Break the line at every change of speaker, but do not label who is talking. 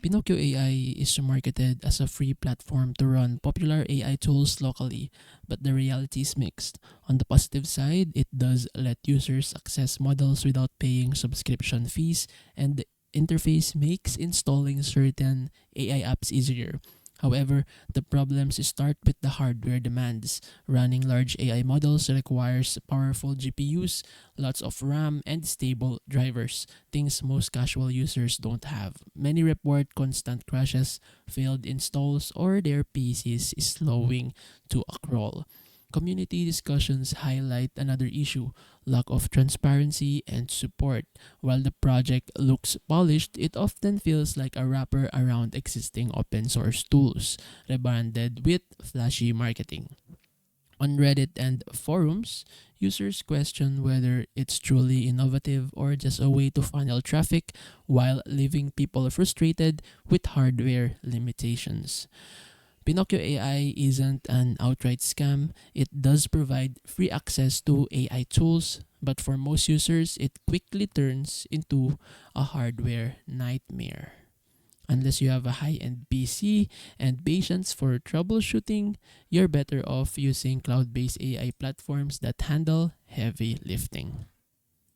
Pinokio AI is marketed as a free platform to run popular AI tools locally, but the reality is mixed. On the positive side, it does let users access models without paying subscription fees, and the interface makes installing certain AI apps easier. However, the problems start with the hardware demands. Running large AI models requires powerful GPUs, lots of RAM, and stable drivers, things most casual users don't have. Many report constant crashes, failed installs, or their PCs slowing to a crawl. Community discussions highlight another issue: lack of transparency and support. While the project looks polished, it often feels like a wrapper around existing open source tools, rebranded with flashy marketing. On Reddit and forums, users question whether it's truly innovative or just a way to funnel traffic while leaving people frustrated with hardware limitations. Pinocchio AI isn't an outright scam. It does provide free access to AI tools, but for most users, it quickly turns into a hardware nightmare. Unless you have a high end PC and patience for troubleshooting, you're better off using cloud based AI platforms that handle heavy lifting.